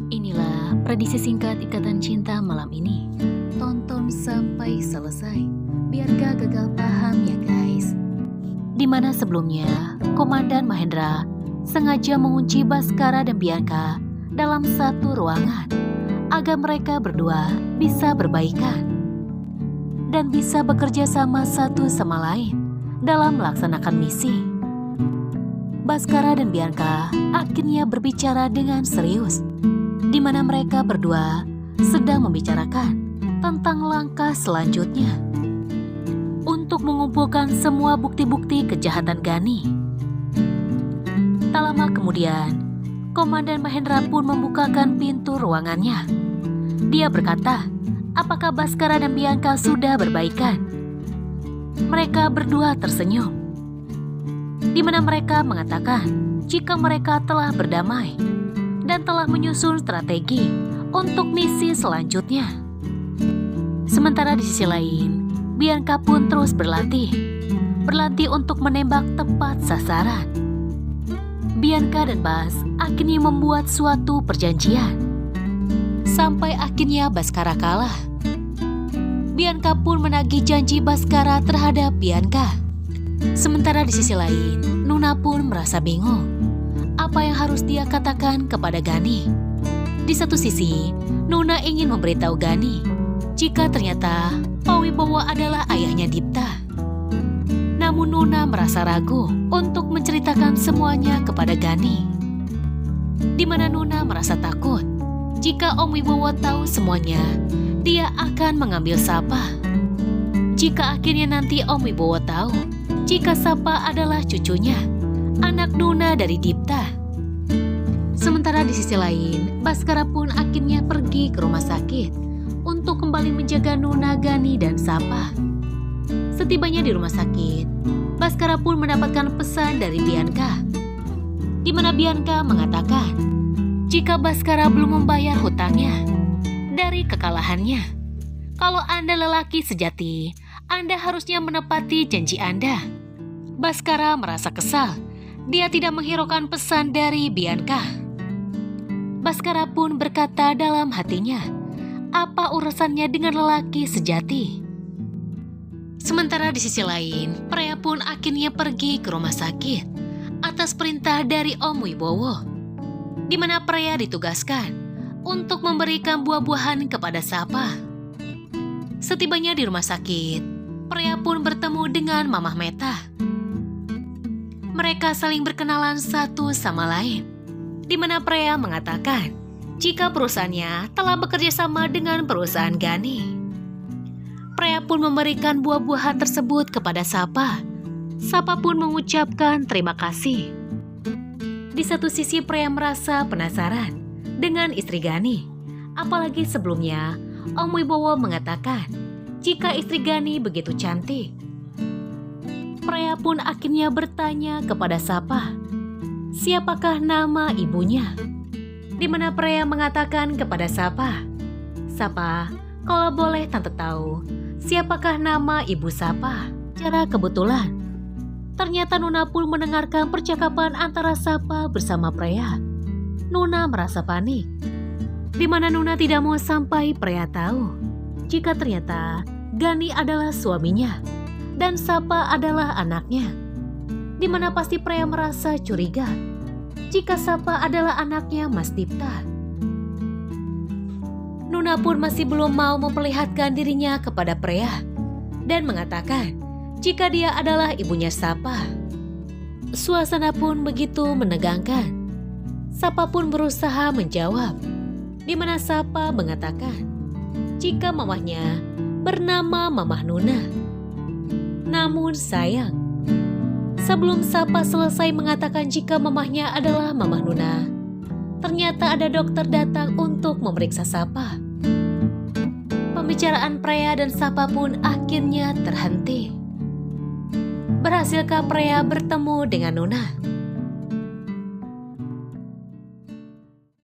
Inilah prediksi singkat Ikatan Cinta malam ini. Tonton sampai selesai, biar gak gagal paham ya guys. Dimana sebelumnya, Komandan Mahendra sengaja mengunci Baskara dan Bianca dalam satu ruangan agar mereka berdua bisa berbaikan dan bisa bekerja sama satu sama lain dalam melaksanakan misi. Baskara dan Bianca akhirnya berbicara dengan serius, di mana mereka berdua sedang membicarakan tentang langkah selanjutnya untuk mengumpulkan semua bukti-bukti kejahatan Gani. Tak lama kemudian, Komandan Mahendra pun membukakan pintu ruangannya. Dia berkata, apakah Baskara dan Bianca sudah berbaikan? Mereka berdua tersenyum, di mana mereka mengatakan jika mereka telah berdamai dan telah menyusun strategi untuk misi selanjutnya. Sementara di sisi lain, Bianca pun terus berlatih untuk menembak tepat sasaran. Bianca dan Bas akhirnya membuat suatu perjanjian, sampai akhirnya Baskara kalah. Bianca pun menagih janji Baskara terhadap Bianca. Sementara di sisi lain, Nuna pun merasa bingung apa yang harus dia katakan kepada Gani. Di satu sisi, Nuna ingin memberitahu Gani jika ternyata Pak Wibowo adalah ayahnya Dipta. Namun Nuna merasa ragu untuk menceritakan semuanya kepada Gani, di mana Nuna merasa takut jika Om Wibowo tahu semuanya, dia akan mengambil Sapa. Jika akhirnya nanti Om Wibowo tahu jika Sapa adalah cucunya, anak Nuna dari Dipta. Sementara di sisi lain, Baskara pun akhirnya pergi ke rumah sakit untuk kembali menjaga Nuna, Gani, dan Sapa. Setibanya di rumah sakit, Baskara pun mendapatkan pesan dari Bianca, di mana Bianca mengatakan jika Baskara belum membayar hutangnya dari kekalahannya. Kalau Anda lelaki sejati, Anda harusnya menepati janji Anda. Baskara merasa kesal. Dia tidak menghiraukan pesan dari Bianca. Baskara pun berkata dalam hatinya, apa urusannya dengan lelaki sejati? Sementara di sisi lain, Preya pun akhirnya pergi ke rumah sakit atas perintah dari Om Wibowo, di mana Preya ditugaskan untuk memberikan buah-buahan kepada Sapa. Setibanya di rumah sakit, Preya pun bertemu dengan Mamah Meta. Mereka saling berkenalan satu sama lain, di mana Preya mengatakan jika perusahaannya telah bekerja sama dengan perusahaan Gani. Preya pun memberikan buah-buahan tersebut kepada Sapa. Sapa pun mengucapkan terima kasih. Di satu sisi Preya merasa penasaran dengan istri Gani, apalagi sebelumnya Om Wibowo mengatakan jika istri Gani begitu cantik. Preya pun akhirnya bertanya kepada Sapa, siapakah nama ibunya? Di mana Preya mengatakan kepada Sapa, Sapa, kalau boleh tante tahu, siapakah nama ibu Sapa? Secara kebetulan, ternyata Nuna pun mendengarkan percakapan antara Sapa bersama Preya. Nuna merasa panik, di mana Nuna tidak mau sampai Preya tahu jika ternyata Gani adalah suaminya dan Sapa adalah anaknya, di mana pasti Preya merasa curiga jika Sapa adalah anaknya Mas Dipta. Nuna pun masih belum mau memperlihatkan dirinya kepada Preya dan mengatakan jika dia adalah ibunya Sapa. Suasana pun begitu menegangkan. Sapa pun berusaha menjawab, di mana Sapa mengatakan jika mamahnya bernama Mamah Nuna. Namun sayang, sebelum Sapa selesai mengatakan jika mamahnya adalah Mamah Nuna, ternyata ada dokter datang untuk memeriksa Sapa. Pembicaraan Preya dan Sapa pun akhirnya terhenti. Berhasilkah Preya bertemu dengan Nuna?